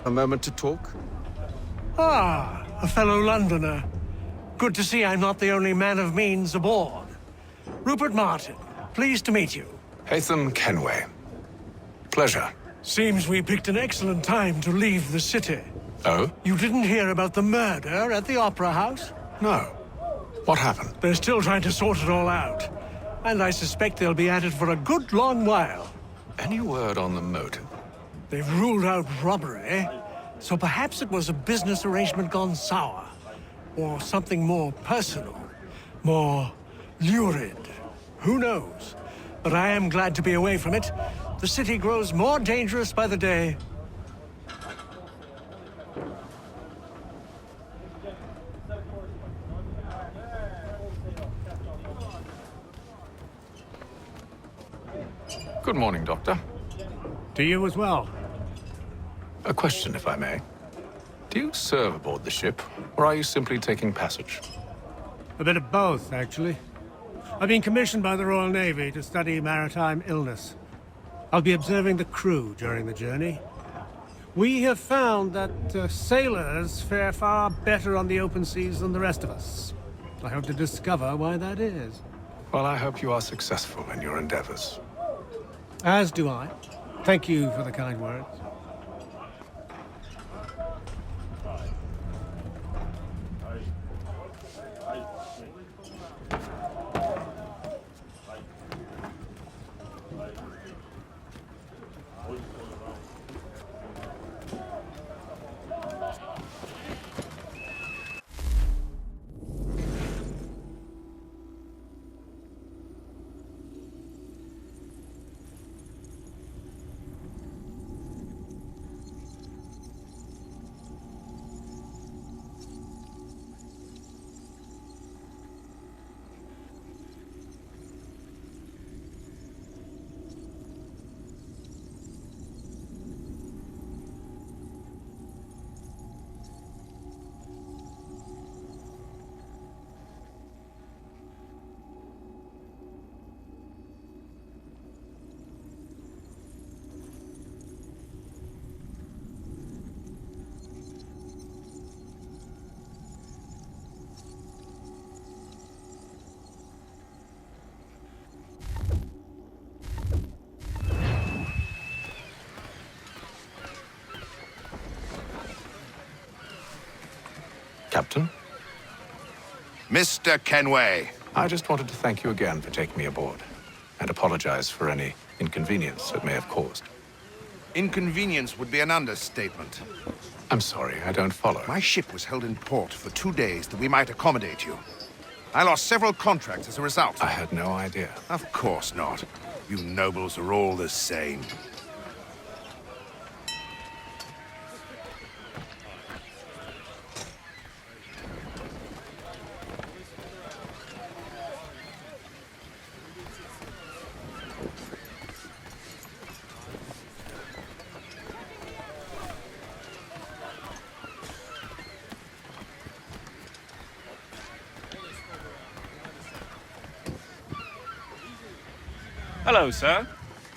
A moment to talk? Ah, a fellow Londoner. Good to see I'm not the only man of means aboard. Rupert Martin, pleased to meet you. Haytham Kenway. Pleasure. Seems we picked an excellent time to leave the city. Oh? You didn't hear about the murder at the Opera House? No. What happened? They're still trying to sort it all out. And I suspect they'll be at it for a good long while. Any word on the motive? They've ruled out robbery, so perhaps it was a business arrangement gone sour. Or something more personal, more lurid. Who knows? But I am glad to be away from it. The city grows more dangerous by the day. Good morning, Doctor. To you as well. A question, if I may. Do you serve aboard the ship, or are you simply taking passage? A bit of both, actually. I've been commissioned by the Royal Navy to study maritime illness. I'll be observing the crew during the journey. We have found that sailors fare far better on the open seas than the rest of us. I hope to discover why that is. Well, I hope you are successful in your endeavors. As do I. Thank you for the kind words. Captain, Mr. Kenway. I just wanted to thank you again for taking me aboard, and apologize for any inconvenience it may have caused. Inconvenience would be an understatement. I'm sorry, I don't follow. My ship was held in port for 2 days that we might accommodate you. I lost several contracts as a result. I had no idea. Of course not. You nobles are all the same. Hello, sir.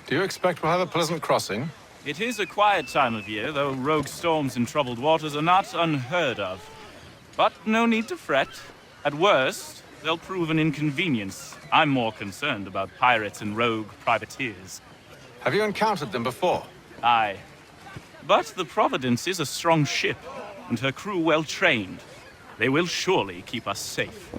Do you expect we'll have a pleasant crossing? It is a quiet time of year, though rogue storms in troubled waters are not unheard of. But no need to fret. At worst, they'll prove an inconvenience. I'm more concerned about pirates and rogue privateers. Have you encountered them before? Aye. But the Providence is a strong ship, and her crew well trained. They will surely keep us safe.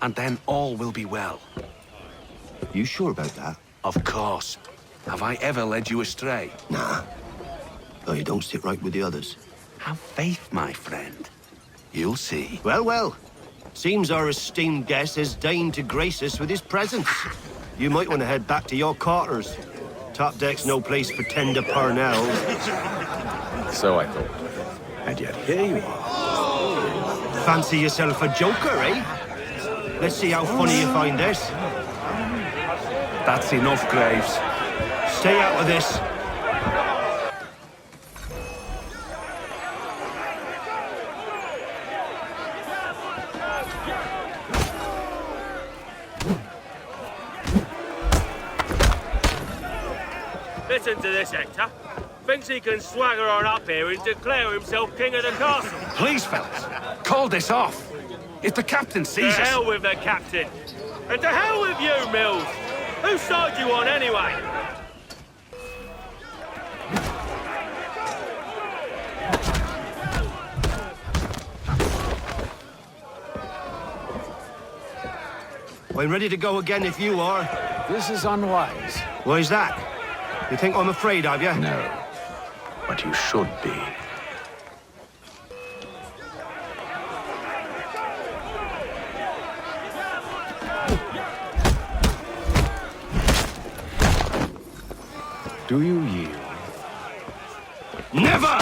And then all will be well. You sure about that? Of course. Have I ever led you astray? Nah. Oh, you don't sit right with the others. Have faith, my friend. You'll see. Well, well. Seems our esteemed guest has deigned to grace us with his presence. You might want to head back to your quarters. Top deck's no place for tender parnells. So I thought. And yet here you are. Fancy yourself a joker, eh? Let's see how funny you find this. That's enough, Graves. Stay out of this. Listen to this, Hector. Thinks he can swagger on up here and declare himself king of the castle. Please, fellas, call this off. If the captain To sees us... hell with the captain. And to hell with you, Mills. Whose side you on, anyway? I'm ready to go again if you are. This is unwise. Why's that? You think I'm afraid of you? No, but you should be. Do you yield? Never!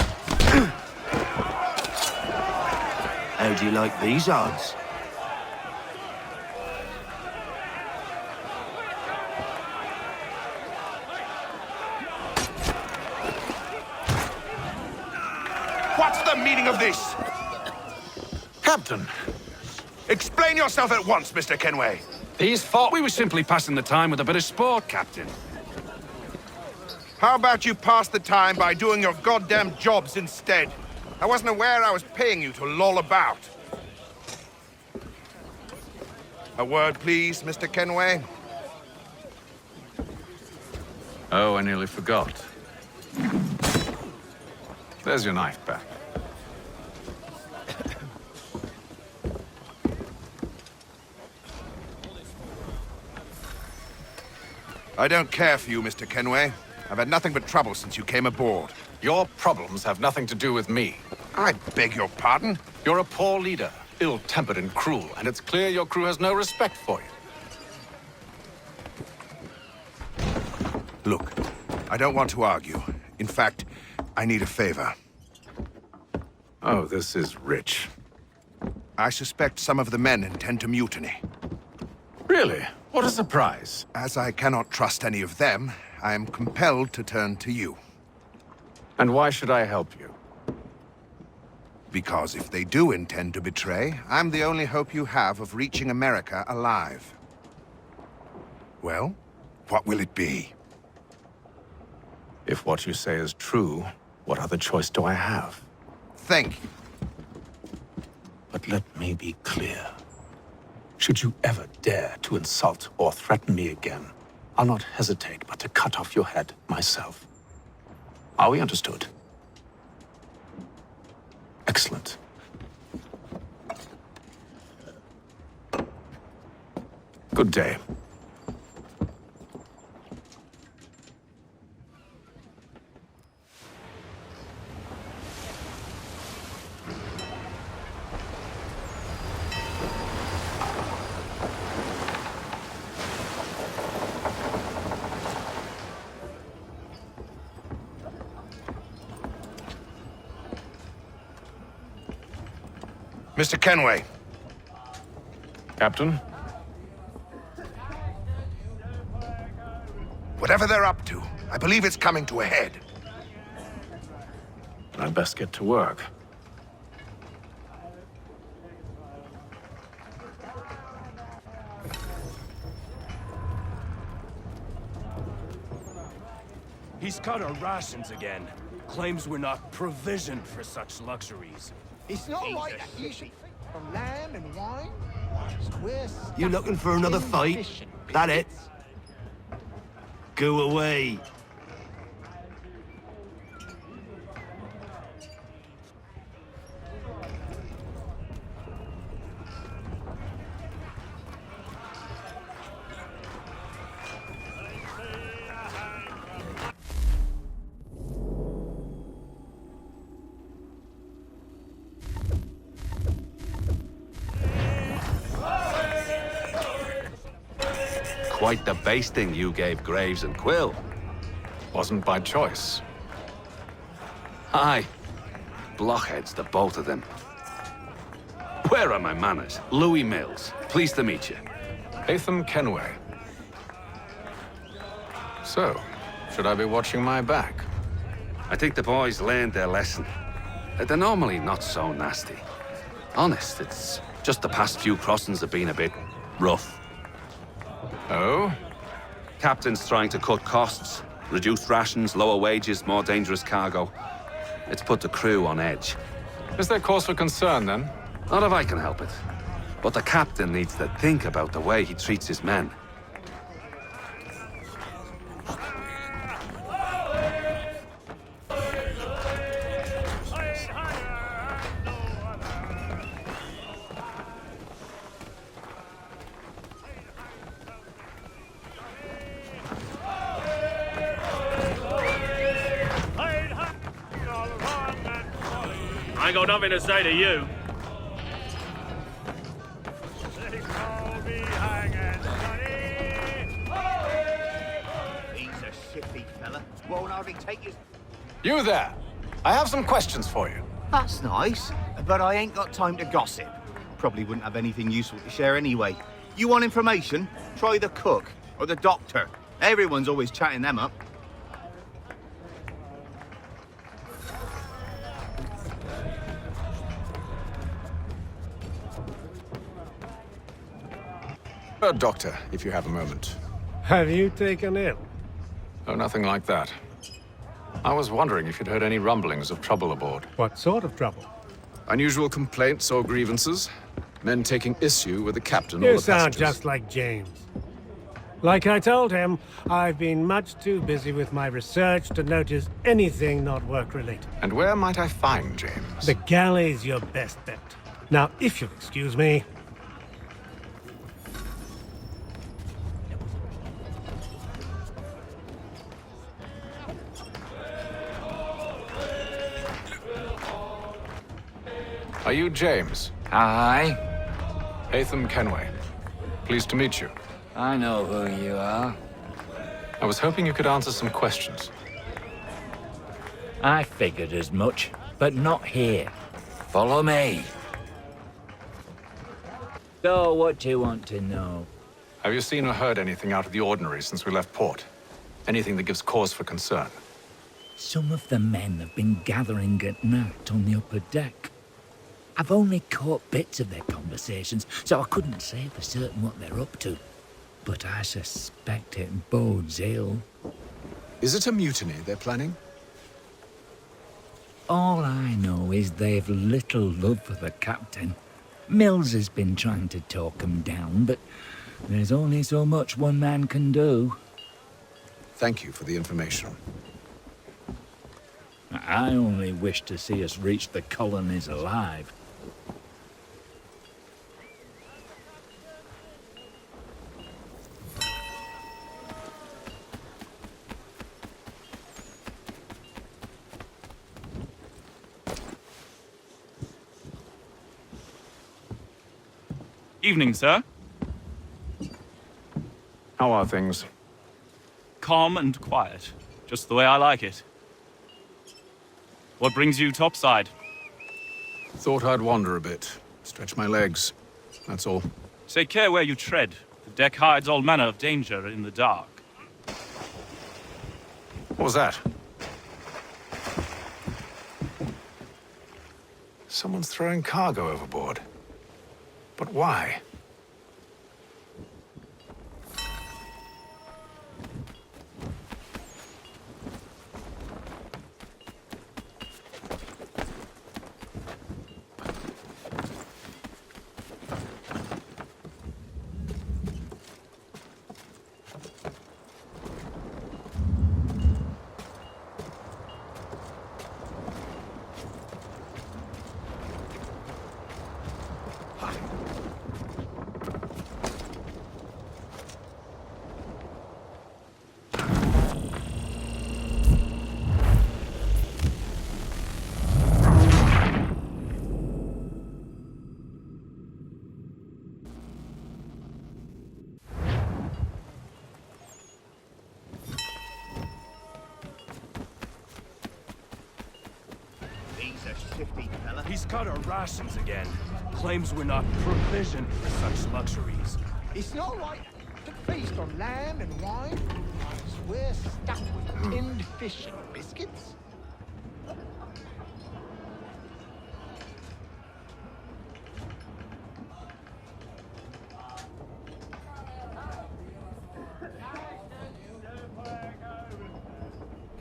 How do you like these odds? What's the meaning of this? Captain, Explain yourself at once, Mr. Kenway. These thought we were simply passing the time with a bit of sport, Captain. How about you pass the time by doing your goddamn jobs instead? I wasn't aware I was paying you to loll about. A word, please, Mr. Kenway. Oh, I nearly forgot. There's your knife back. I don't care for you, Mr. Kenway. I've had nothing but trouble since you came aboard. Your problems have nothing to do with me. I beg your pardon? You're a poor leader, ill-tempered and cruel, and it's clear your crew has no respect for you. Look, I don't want to argue. In fact, I need a favor. Oh, this is rich. I suspect some of the men intend to mutiny. Really? What a surprise. As I cannot trust any of them, I am compelled to turn to you. And why should I help you? Because if they do intend to betray, I'm the only hope you have of reaching America alive. Well, what will it be? If what you say is true, what other choice do I have? Thank you. But let me be clear. Should you ever dare to insult or threaten me again, I'll not hesitate but to cut off your head myself. Are we understood? Excellent. Good day. Mr. Kenway. Captain? Whatever they're up to, I believe it's coming to a head. I'd best get to work. He's cut our rations again. Claims we're not provisioned for such luxuries. It's not right that you should think for lamb and wine. You looking for another fight? That it? Go away. Quite the basting you gave Graves and Quill. Wasn't by choice. Aye. Blockheads, the both of them. Where are my manners? Louis Mills. Pleased to meet you. Ethan Kenway. So, should I be watching my back? I think the boys learned their lesson. They're normally not so nasty. Honest, it's just the past few crossings have been a bit rough. Oh? Captain's trying to cut costs. Reduced rations, lower wages, more dangerous cargo. It's put the crew on edge. Is there cause for concern, then? Not if I can help it. But the captain needs to think about the way he treats his men. I ain't got nothing to say to you. He's a shifty fella. Won't hardly take his... You there! I have some questions for you. That's nice, but I ain't got time to gossip. Probably wouldn't have anything useful to share anyway. You want information? Try the cook or the doctor. Everyone's always chatting them up. Doctor, if you have a moment. Have you taken ill? Oh, nothing like that. I was wondering if you'd heard any rumblings of trouble aboard. What sort of trouble? Unusual complaints or grievances? Men taking issue with the captain or You the sound passengers? just like James. Like I told him, I've been much too busy with my research to notice anything not work-related. And where might I find James? The galley's your best bet. Now, if you'll excuse me... Are you James? Aye, Hatham Kenway. Pleased to meet you. I know who you are. I was hoping you could answer some questions. I figured as much, but not here. Follow me. So, what do you want to know? Have you seen or heard anything out of the ordinary since we left port? Anything that gives cause for concern? Some of the men have been gathering at night on the upper deck. I've only caught bits of their conversations, so I couldn't say for certain what they're up to. But I suspect it bodes ill. Is it a mutiny they're planning? All I know is they've little love for the captain. Mills has been trying to talk 'em down, but there's only so much one man can do. Thank you for the information. I only wish to see us reach the colonies alive. Evening, sir. How are things? Calm and quiet. Just the way I like it. What brings you topside? Thought I'd wander a bit. Stretch my legs. That's all. Take care where you tread. The deck hides all manner of danger in the dark. What was that? Someone's throwing cargo overboard. But why? He's cut our rations again. Claims we're not provisioned for such luxuries. It's not right to feast on lamb and wine whilst we're stuffed with tinned fish and biscuits.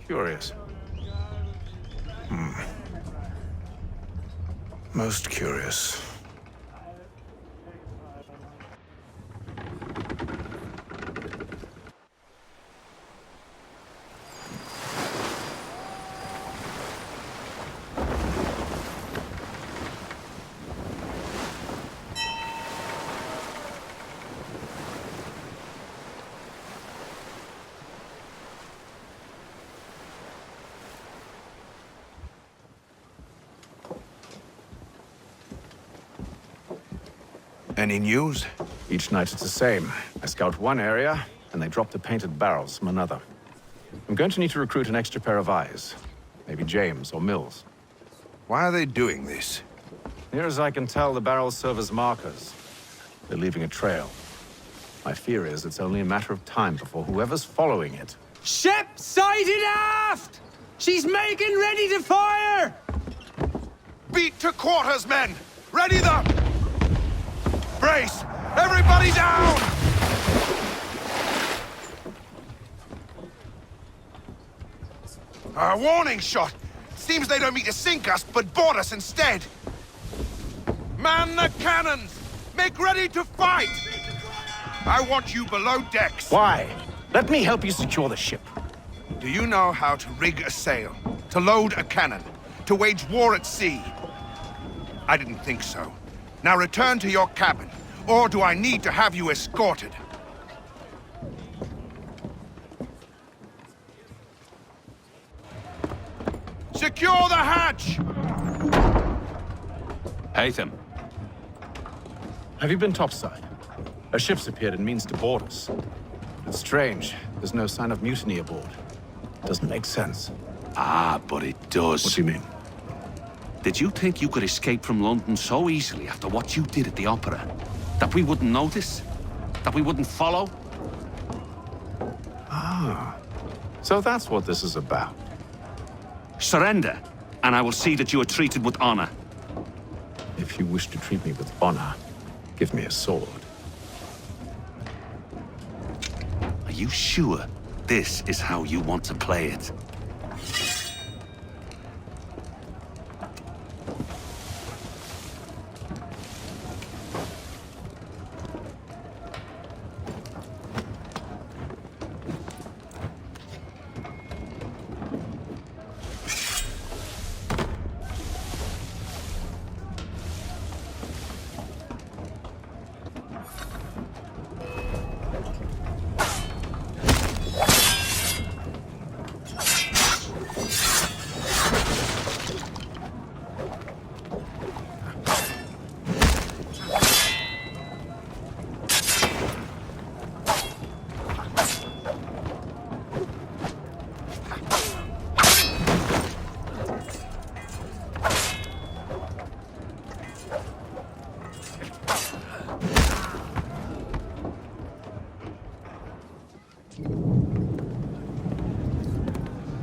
Curious. Most curious. Any news? Each night it's the same. I scout one area, and they drop the painted barrels from another. I'm going to need to recruit an extra pair of eyes. Maybe James or Mills. Why are they doing this? Near as I can tell, the barrels serve as markers. They're leaving a trail. My fear is it's only a matter of time before whoever's following it... Ship sighted aft! She's making ready to fire! Beat to quarters, men! Ready them! Brace! Everybody down! A warning shot! Seems they don't mean to sink us, but board us instead! Man the cannons! Make ready to fight! I want you below decks! Why? Let me help you secure the ship. Do you know how to rig a sail? To load a cannon? To wage war at sea? I didn't think so. Now return to your cabin, or do I need to have you escorted? Secure the hatch! Haytham. Have you been topside? A ship's appeared and means to board us. It's strange. There's no sign of mutiny aboard. Doesn't make sense. Ah, but it does. What do you mean? Did you think you could escape from London so easily after what you did at the opera? That we wouldn't notice? That we wouldn't follow? Ah. So that's what this is about. Surrender, and I will see that you are treated with honor. If you wish to treat me with honor, give me a sword. Are you sure this is how you want to play it?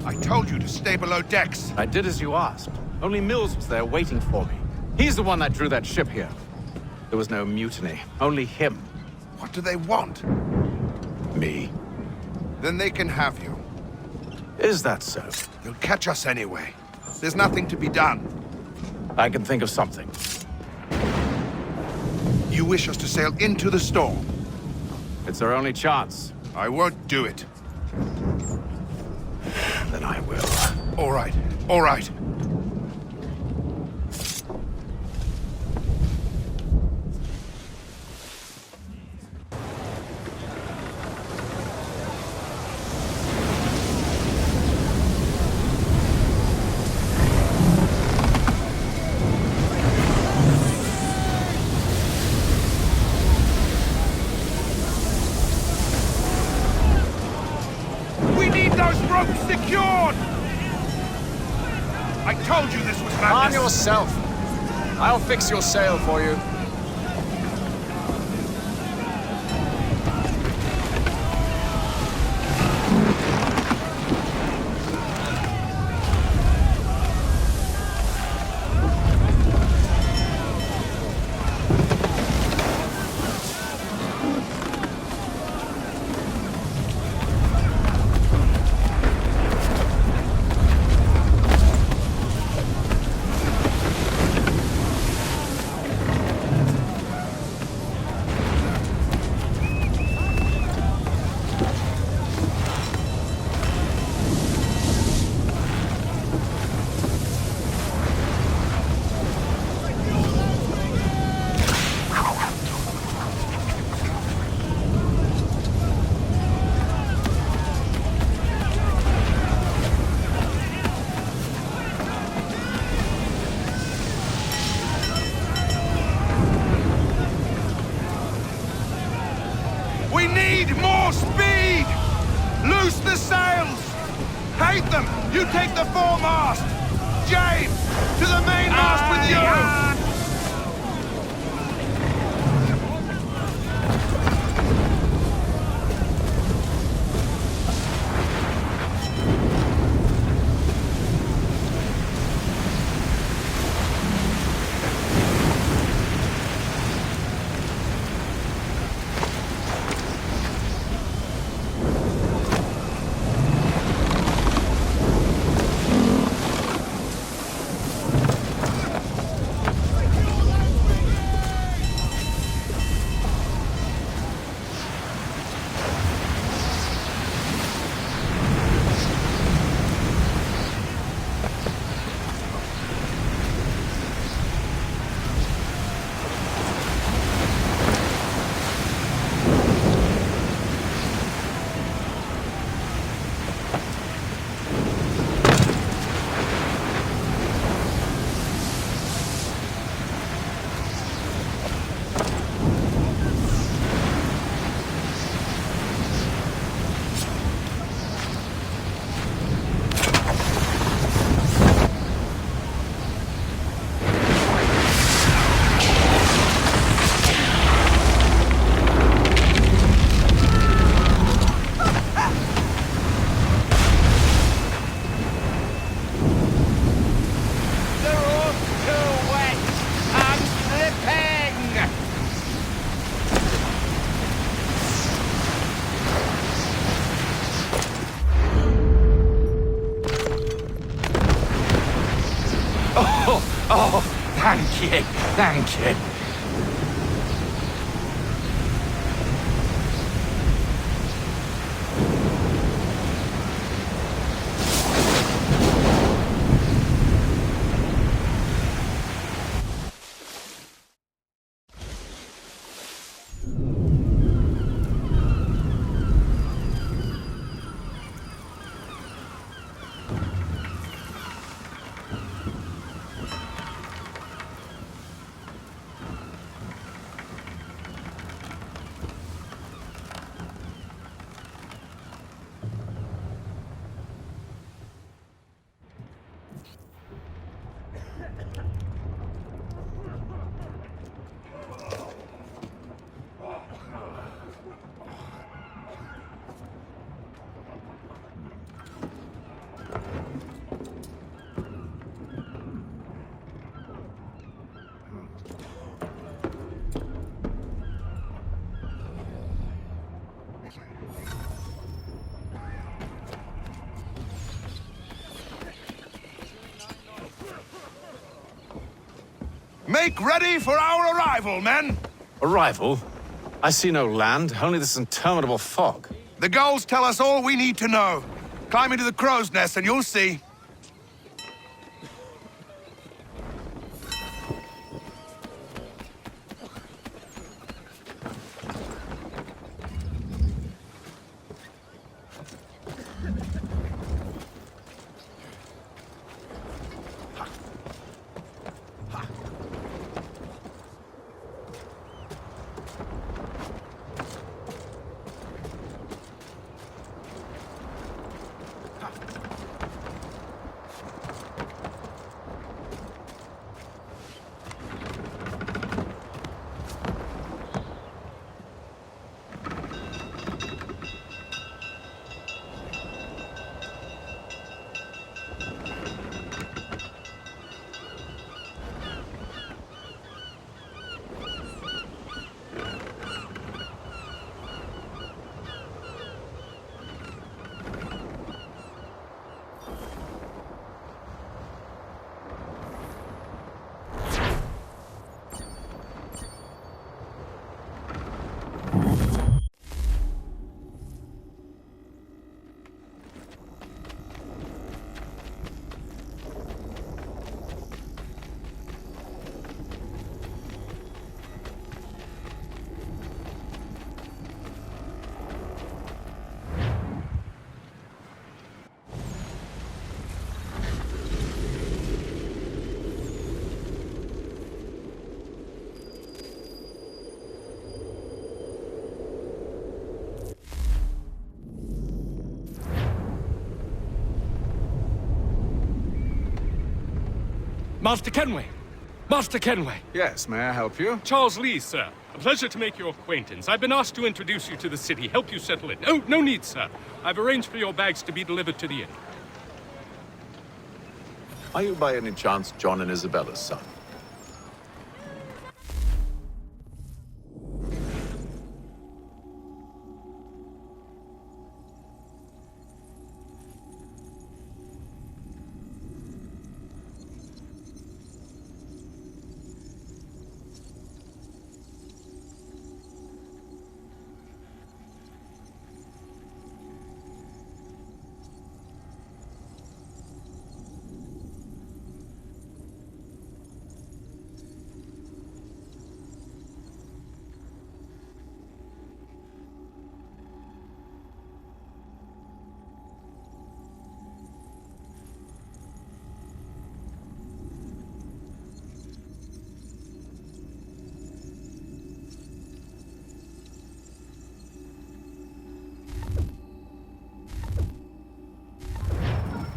I told you to stay below decks. I did as you asked. Only Mills was there waiting for me. He's the one that drew that ship here. There was no mutiny, only him. What do they want? Me. Then they can have you. Is that so? You'll catch us anyway. There's nothing to be done. I can think of something. You wish us to sail into the storm? It's our only chance. I won't do it. Then I will. All right, all right. Secured! I told you this was madness. Arm yourself. I'll fix your sail for you. foremast! James! To the mainmast with you! Oh, thank you, thank you. Make ready for our arrival, men! Arrival? I see no land, only this interminable fog. The gulls tell us all we need to know. Climb into the crow's nest and you'll see. Master Kenway! Master Kenway! Yes, may I help you? Charles Lee, sir. A pleasure to make your acquaintance. I've been asked to introduce you to the city, help you settle in. Oh, no need, sir. I've arranged for your bags to be delivered to the inn. Are you by any chance John and Isabella's son?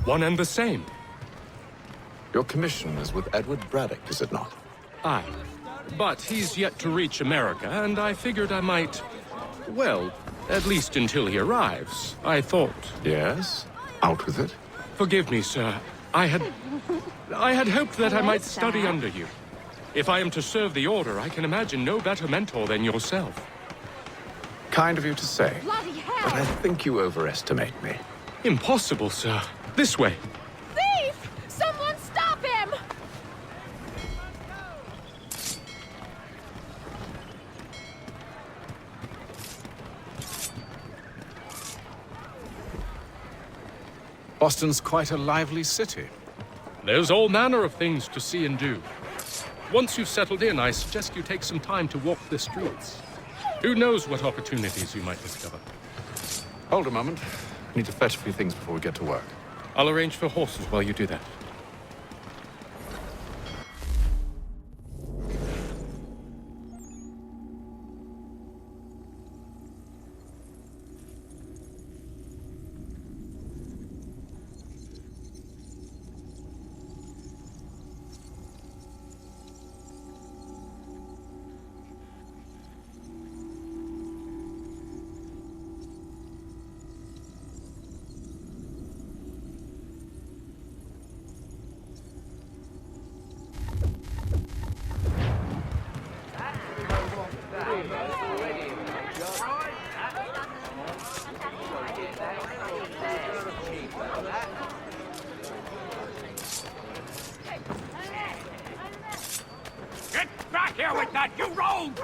One and the same. Your commission is with Edward Braddock, is it not? Aye. But he's yet to reach America, and I figured I might... Well, at least until he arrives, I thought. Yes? Out with it. Forgive me, sir. I had hoped that I might study under you. If I am to serve the Order, I can imagine no better mentor than yourself. Kind of you to say. Bloody hell! But I think you overestimate me. Impossible, sir. This way. Thief! Someone stop him! Boston's quite a lively city. There's all manner of things to see and do. Once you've settled in, I suggest you take some time to walk the streets. Who knows what opportunities you might discover. Hold a moment. I need to fetch a few things before we get to work. I'll arrange for horses while you do that. Get back here with that, you rogue!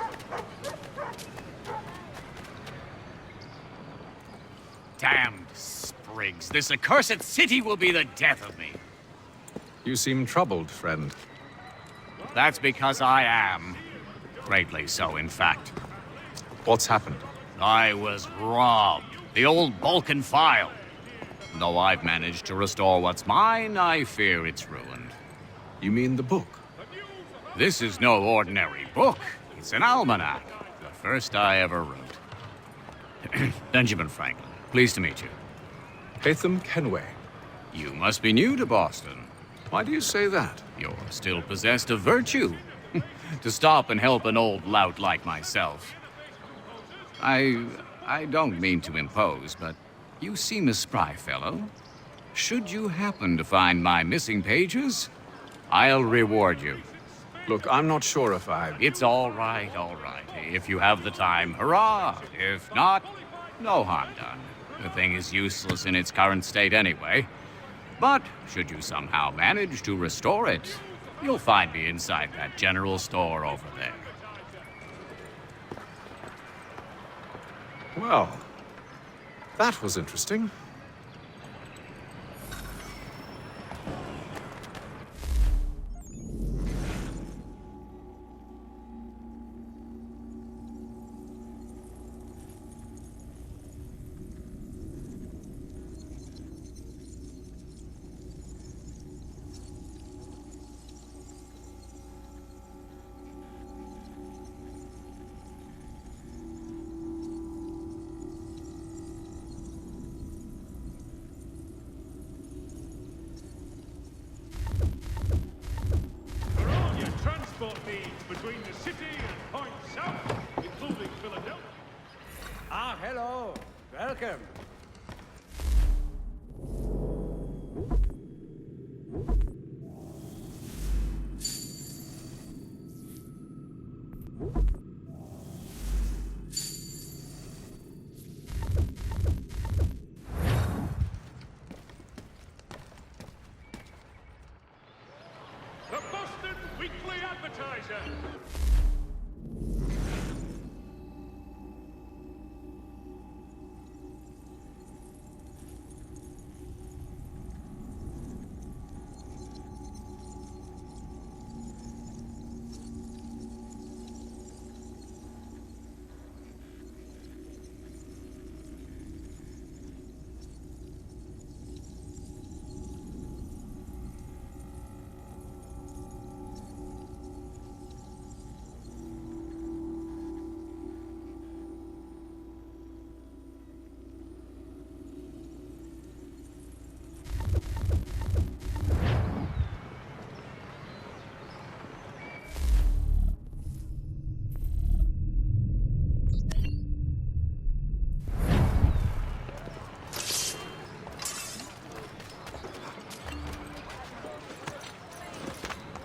Damned sprigs. This accursed city will be the death of me. You seem troubled, friend. That's because I am. Greatly so, in fact. What's happened? I was robbed. The old Balkan file. Though I've managed to restore what's mine, I fear it's ruined. You mean the book? This is no ordinary book. It's an almanac. The first I ever wrote. Benjamin Franklin, pleased to meet you. Hatham Kenway. You must be new to Boston. Why do you say that? You're still possessed of virtue. To stop and help an old lout like myself. I don't mean to impose, but you seem a spry fellow. Should you happen to find my missing pages, I'll reward you. Look, I'm not sure if I... It's all right, all right. If you have the time, hurrah! If not, no harm done. The thing is useless in its current state anyway. But should you somehow manage to restore it, you'll find me inside that general store over there. Well, that was interesting. between the city and points south, including Philadelphia. Ah, hello. Welcome. The Boston Weekly Advertiser.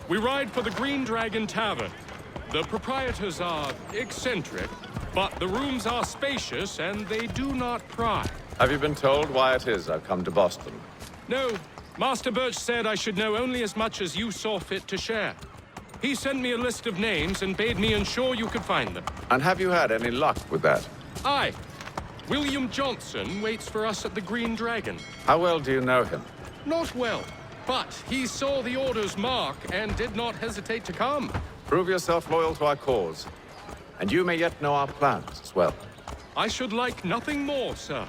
We ride for the Green Dragon Tavern. The proprietors are eccentric, but the rooms are spacious and they do not pry. Have you been told why it is I've come to Boston? No, Master Birch said I should know only as much as you saw fit to share. He sent me a list of names and bade me ensure you could find them. And have you had any luck with that? Aye. William Johnson waits for us at the Green Dragon. How well do you know him? Not well, but he saw the order's mark and did not hesitate to come. Prove yourself loyal to our cause, and you may yet know our plans as well. I should like nothing more, sir.